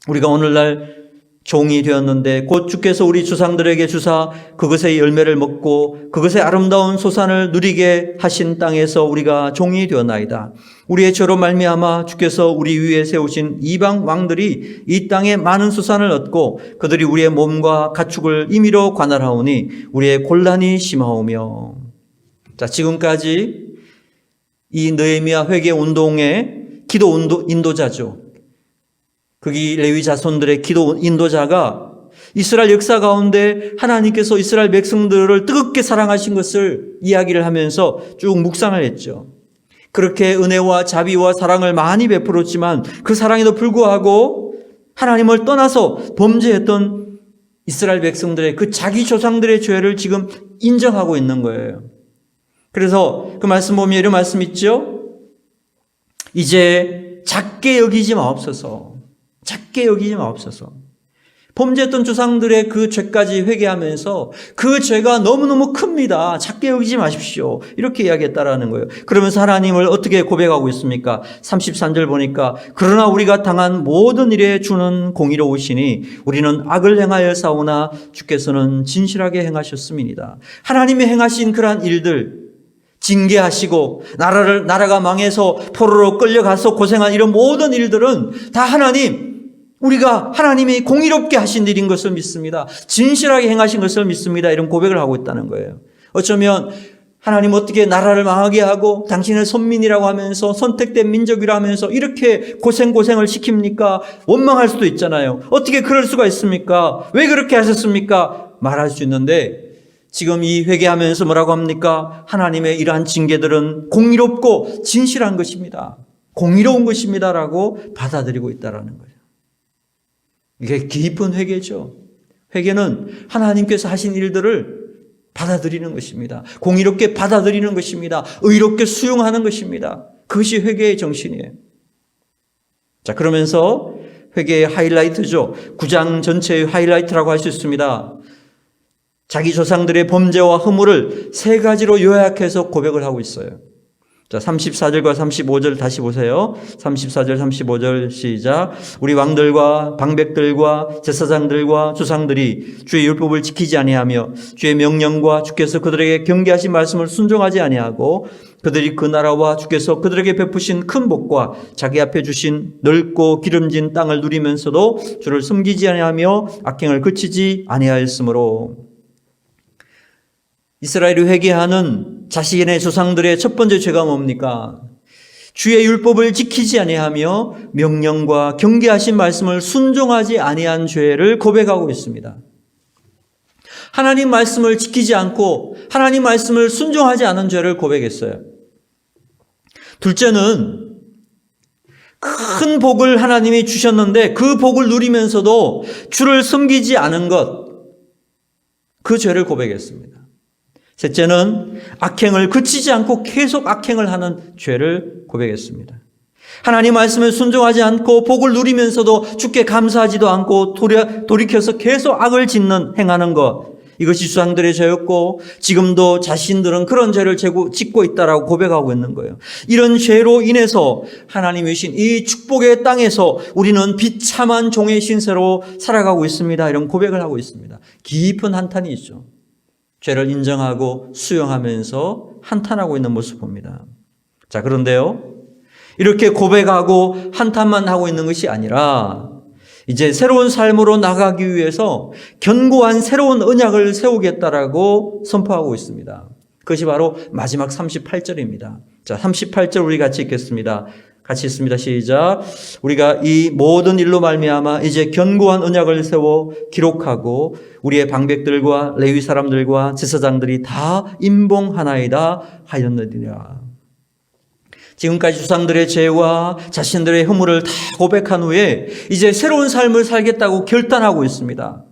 우리가 오늘날 종이 되었는데 곧 주께서 우리 주상들에게 주사 그것의 열매를 먹고 그것의 아름다운 소산을 누리게 하신 땅에서 우리가 종이 되었나이다. 우리의 죄로 말미암아 주께서 우리 위에 세우신 이방 왕들이 이 땅에 많은 소산을 얻고 그들이 우리의 몸과 가축을 임의로 관할하오니 우리의 곤란이 심하오며. 자, 지금까지 이 느헤미야 회개 운동의 기도 인도자죠. 그게 레위 자손들의 기도 인도자가 이스라엘 역사 가운데 하나님께서 이스라엘 백성들을 뜨겁게 사랑하신 것을 이야기를 하면서 쭉 묵상을 했죠. 그렇게 은혜와 자비와 사랑을 많이 베풀었지만 그 사랑에도 불구하고 하나님을 떠나서 범죄했던 이스라엘 백성들의 그 자기 조상들의 죄를 지금 인정하고 있는 거예요. 그래서 그 말씀 보면 이런 말씀 있죠. 이제 작게 여기지 마옵소서. 작게 여기지 마옵소서. 범죄했던 조상들의 그 죄까지 회개하면서 그 죄가 너무너무 큽니다. 작게 여기지 마십시오. 이렇게 이야기했다라는 거예요. 그러면서 하나님을 어떻게 고백하고 있습니까? 33절 보니까 그러나 우리가 당한 모든 일에 주는 공의로우시니 우리는 악을 행하여 싸우나 주께서는 진실하게 행하셨음이니이다. 하나님이 행하신 그러한 일들, 징계하시고 나라가 망해서 포로로 끌려가서 고생한 이런 모든 일들은 다 우리가 하나님이 공의롭게 하신 일인 것을 믿습니다. 진실하게 행하신 것을 믿습니다. 이런 고백을 하고 있다는 거예요. 어쩌면 하나님 어떻게 나라를 망하게 하고 당신을 선민이라고 하면서 선택된 민족이라 하면서 이렇게 고생을 시킵니까? 원망할 수도 있잖아요. 어떻게 그럴 수가 있습니까? 왜 그렇게 하셨습니까? 말할 수 있는데 지금 이 회개하면서 뭐라고 합니까? 하나님의 이러한 징계들은 공의롭고 진실한 것입니다. 공의로운 것입니다라고 받아들이고 있다는 거예요. 이게 깊은 회개죠. 회개는 하나님께서 하신 일들을 받아들이는 것입니다. 공의롭게 받아들이는 것입니다. 의롭게 수용하는 것입니다. 그것이 회개의 정신이에요. 자, 그러면서 회개의 하이라이트죠. 9장 전체의 하이라이트라고 할 수 있습니다. 자기 조상들의 범죄와 허물을 세 가지로 요약해서 고백을 하고 있어요. 자, 34절과 35절 다시 보세요. 34절, 35절 시작. 우리 왕들과 방백들과 제사장들과 조상들이 주의 율법을 지키지 아니하며 주의 명령과 주께서 그들에게 경계하신 말씀을 순종하지 아니하고 그들이 그 나라와 주께서 그들에게 베푸신 큰 복과 자기 앞에 주신 넓고 기름진 땅을 누리면서도 주를 섬기지 아니하며 악행을 그치지 아니하였으므로. 이스라엘이 회개하는 자신의 조상들의 첫 번째 죄가 뭡니까? 주의 율법을 지키지 아니하며 명령과 경계하신 말씀을 순종하지 아니한 죄를 고백하고 있습니다. 하나님 말씀을 지키지 않고 하나님 말씀을 순종하지 않은 죄를 고백했어요. 둘째는 큰 복을 하나님이 주셨는데 그 복을 누리면서도 주를 섬기지 않은 것, 그 죄를 고백했습니다. 셋째는 악행을 그치지 않고 계속 악행을 하는 죄를 고백했습니다. 하나님 말씀에 순종하지 않고 복을 누리면서도 주께 감사하지도 않고 돌이켜서 계속 악을 행하는 것, 이것이 조상들의 죄였고 지금도 자신들은 그런 죄를 짓고 있다라고 고백하고 있는 거예요. 이런 죄로 인해서 하나님이 주신 이 축복의 땅에서 우리는 비참한 종의 신세로 살아가고 있습니다. 이런 고백을 하고 있습니다. 깊은 한탄이 있죠. 죄를 인정하고 수용하면서 한탄하고 있는 모습 봅니다. 자, 그런데요, 이렇게 고백하고 한탄만 하고 있는 것이 아니라 이제 새로운 삶으로 나가기 위해서 견고한 새로운 언약을 세우겠다라고 선포하고 있습니다. 그것이 바로 마지막 38절입니다. 자, 38절 우리 같이 읽겠습니다. 같이 읽습니다. 시작. 우리가 이 모든 일로 말미암아 이제 견고한 언약을 세워 기록하고 우리의 방백들과 레위 사람들과 제사장들이 다 임봉하나이다 하였느니라. 지금까지 조상들의 죄와 자신들의 허물을 다 고백한 후에 이제 새로운 삶을 살겠다고 결단하고 있습니다.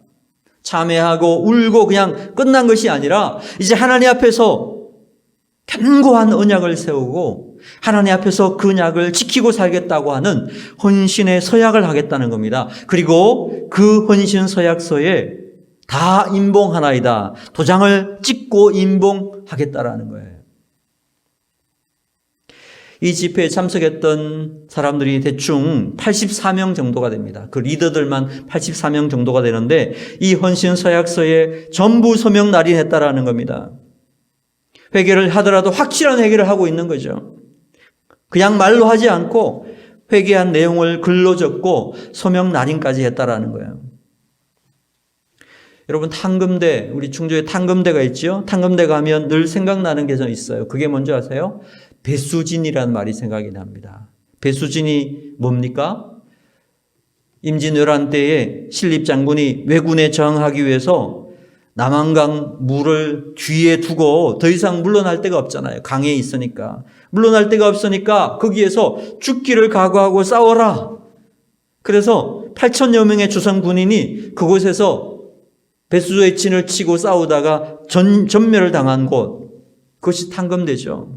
참회하고 울고 그냥 끝난 것이 아니라 이제 하나님 앞에서 견고한 언약을 세우고 하나님 앞에서 그 언약을 지키고 살겠다고 하는 헌신의 서약을 하겠다는 겁니다. 그리고 그 헌신 서약서에 다 임봉하나이다. 도장을 찍고 임봉하겠다라는 거예요. 이 집회에 참석했던 사람들이 대충 84명 정도가 됩니다. 그 리더들만 84명 정도가 되는데 이 헌신 서약서에 전부 서명 날인했다라는 겁니다. 회개를 하더라도 확실한 회개를 하고 있는 거죠. 그냥 말로 하지 않고 회개한 내용을 글로 적고 서명 날인까지 했다라는 거예요. 여러분, 탕금대, 우리 충주에 탕금대가 있죠? 탕금대 가면 늘 생각나는 게 좀 있어요. 그게 뭔지 아세요? 배수진이라는 말이 생각이 납니다. 배수진이 뭡니까? 임진왜란 때에 신립장군이 왜군에 저항하기 위해서 남한강 물을 뒤에 두고 더 이상 물러날 데가 없잖아요. 강에 있으니까. 물러날 데가 없으니까 거기에서 죽기를 각오하고 싸워라. 그래서 8,000여 명의 조선 군인이 그곳에서 배수의 진을 치고 싸우다가 전멸을 당한 곳, 그것이 탕금대죠.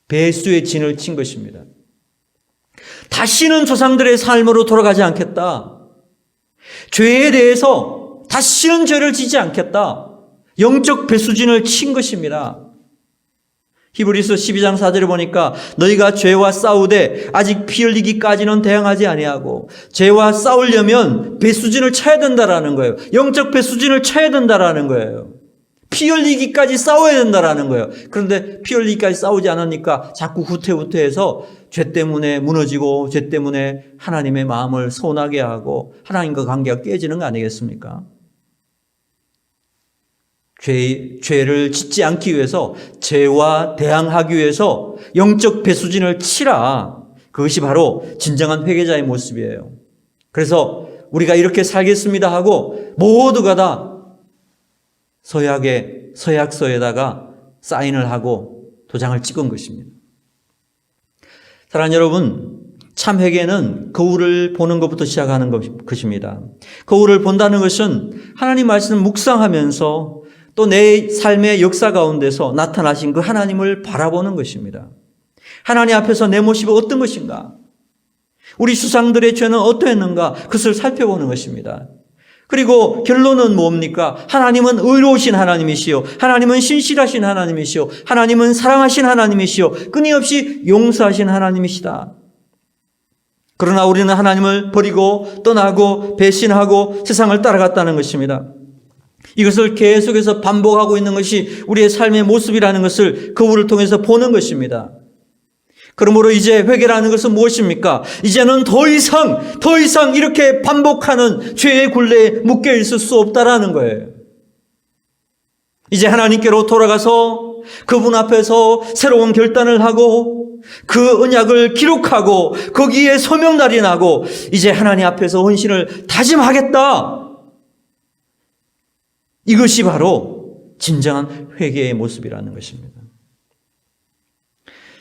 배수의 진을 친 것입니다. 다시는 조상들의 삶으로 돌아가지 않겠다. 죄에 대해서 다시는 죄를 지지 않겠다. 영적 배수진을 친 것입니다. 히브리서 12장 4절에 보니까 너희가 죄와 싸우되 아직 피 흘리기까지는 대항하지 아니하고 죄와 싸우려면 배수진을 쳐야 된다라는 거예요. 영적 배수진을 쳐야 된다라는 거예요. 피 흘리기까지 싸워야 된다라는 거예요. 그런데 피 흘리기까지 싸우지 않으니까 자꾸 후퇴해서 죄 때문에 무너지고 죄 때문에 하나님의 마음을 서운하게 하고 하나님과 관계가 깨지는 거 아니겠습니까? 죄를 짓지 않기 위해서 죄와 대항하기 위해서 영적 배수진을 치라. 그것이 바로 진정한 회개자의 모습이에요. 그래서 우리가 이렇게 살겠습니다 하고 모두가 다 서약서에다가 사인을 하고 도장을 찍은 것입니다. 사랑하는 여러분, 참 회개는 거울을 보는 것부터 시작하는 것입니다. 거울을 본다는 것은 하나님 말씀 묵상하면서 또 내 삶의 역사 가운데서 나타나신 그 하나님을 바라보는 것입니다. 하나님 앞에서 내 모습이 어떤 것인가? 우리 조상들의 죄는 어떠했는가? 그것을 살펴보는 것입니다. 그리고 결론은 뭡니까? 하나님은 의로우신 하나님이시요, 하나님은 신실하신 하나님이시요, 하나님은 사랑하신 하나님이시요, 끊임없이 용서하신 하나님이시다. 그러나 우리는 하나님을 버리고 떠나고 배신하고 세상을 따라갔다는 것입니다. 이것을 계속해서 반복하고 있는 것이 우리의 삶의 모습이라는 것을 거울을 통해서 보는 것입니다. 그러므로 이제 회개라는 것은 무엇입니까? 이제는 더 이상 이렇게 반복하는 죄의 굴레에 묶여 있을 수 없다라는 거예요. 이제 하나님께로 돌아가서 그분 앞에서 새로운 결단을 하고 그 언약을 기록하고 거기에 소명날이 나고 이제 하나님 앞에서 헌신을 다짐하겠다. 이것이 바로 진정한 회개의 모습이라는 것입니다.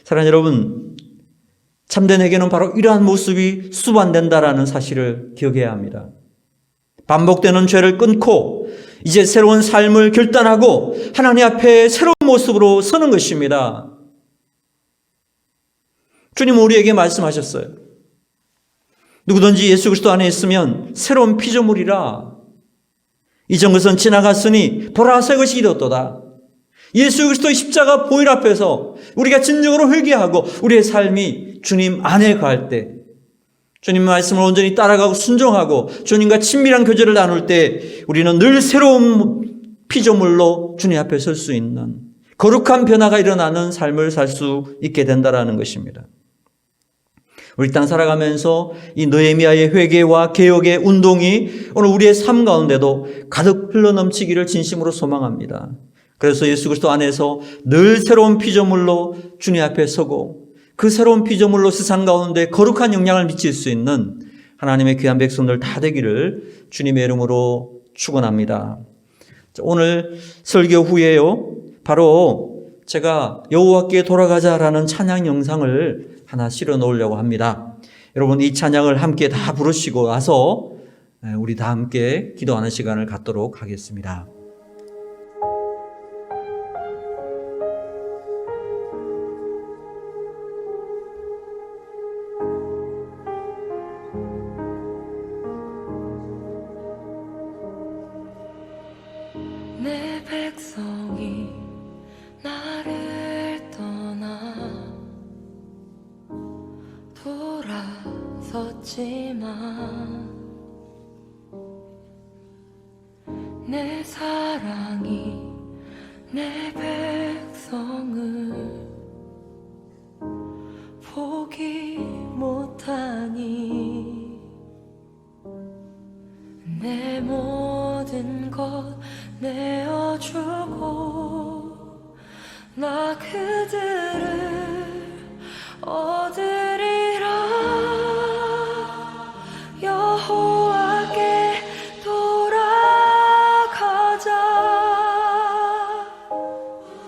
사랑하는 여러분, 참된 회개는 바로 이러한 모습이 수반된다라는 사실을 기억해야 합니다. 반복되는 죄를 끊고 이제 새로운 삶을 결단하고 하나님 앞에 새로운 모습으로 서는 것입니다. 주님은 우리에게 말씀하셨어요. 누구든지 예수 그리스도 안에 있으면 새로운 피조물이라. 이전 것은 지나갔으니 보라 새 것이 이뤘도다. 예수 그리스도의 십자가 보혈 앞에서 우리가 진정으로 회개하고 우리의 삶이 주님 안에 거할 때, 주님 말씀을 온전히 따라가고 순종하고 주님과 친밀한 교제를 나눌 때 우리는 늘 새로운 피조물로 주님 앞에 설 수 있는 거룩한 변화가 일어나는 삶을 살 수 있게 된다는 것입니다. 우리 땅 살아가면서 이 느헤미야의 회개와 개혁의 운동이 오늘 우리의 삶 가운데도 가득 흘러넘치기를 진심으로 소망합니다. 그래서 예수 그리스도 안에서 늘 새로운 피조물로 주님 앞에 서고 그 새로운 피조물로 세상 가운데 거룩한 영향을 미칠 수 있는 하나님의 귀한 백성들 다 되기를 주님의 이름으로 축원합니다. 오늘 설교 후에요, 바로 제가 여호와께 돌아가자라는 찬양 영상을 하나 실어 놓으려고 합니다. 여러분, 이 찬양을 함께 다 부르시고 나서 우리 다 함께 기도하는 시간을 갖도록 하겠습니다. 내 백성이 나를 떠나 돌아섰지만 내 사랑이 내 백성을 포기 못하니 내 모든 것 내어주고 나 그들을 얻으리라. 여호와께 돌아가자.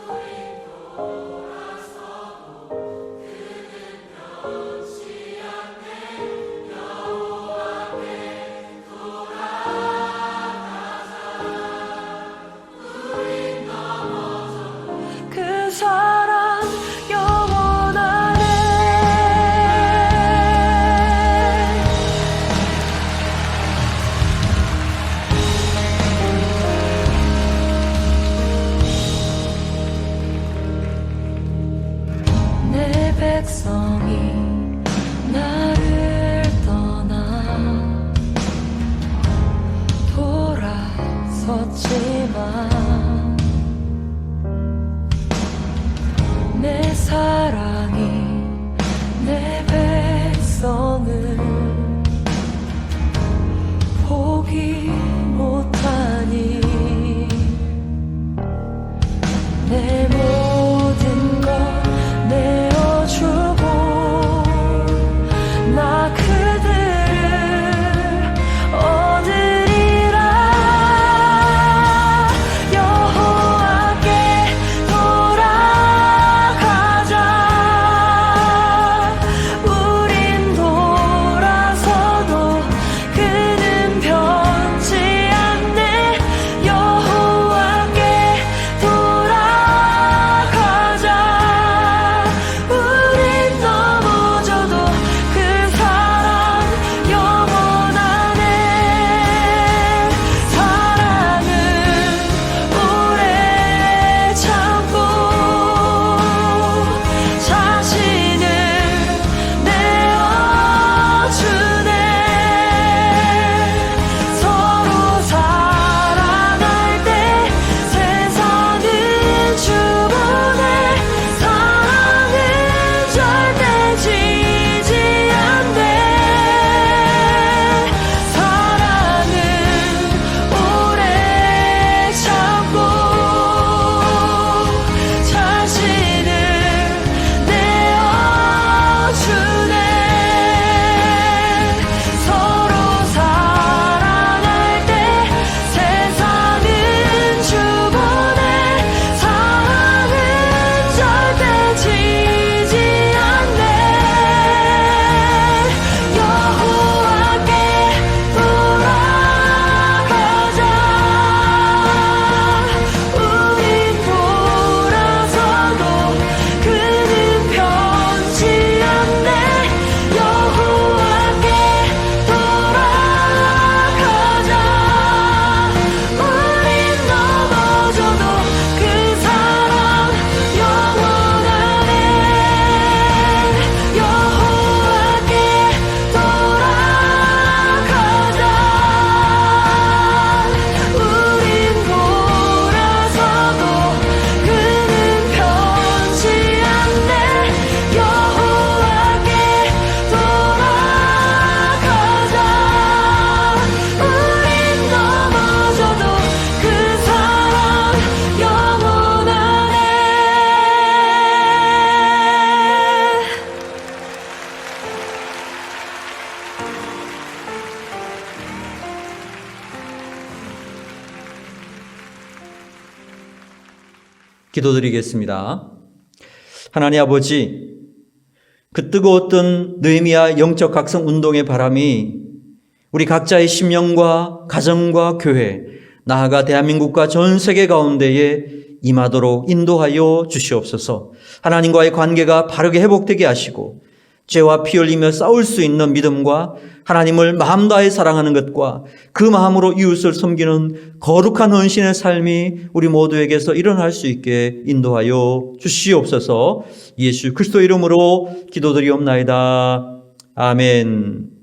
우리 돌아서고 그는 변치 않네. 여호와께 그 사랑 영원하네. 기도드리겠습니다. 하나님 아버지, 그 뜨거웠던 느헤미야 영적 각성 운동의 바람이 우리 각자의 심령과 가정과 교회, 나아가 대한민국과 전 세계 가운데에 임하도록 인도하여 주시옵소서. 하나님과의 관계가 바르게 회복되게 하시고 죄와 피 흘리며 싸울 수 있는 믿음과 하나님을 마음 다해 사랑하는 것과 그 마음으로 이웃을 섬기는 거룩한 헌신의 삶이 우리 모두에게서 일어날 수 있게 인도하여 주시옵소서. 예수 그리스도 이름으로 기도드리옵나이다. 아멘.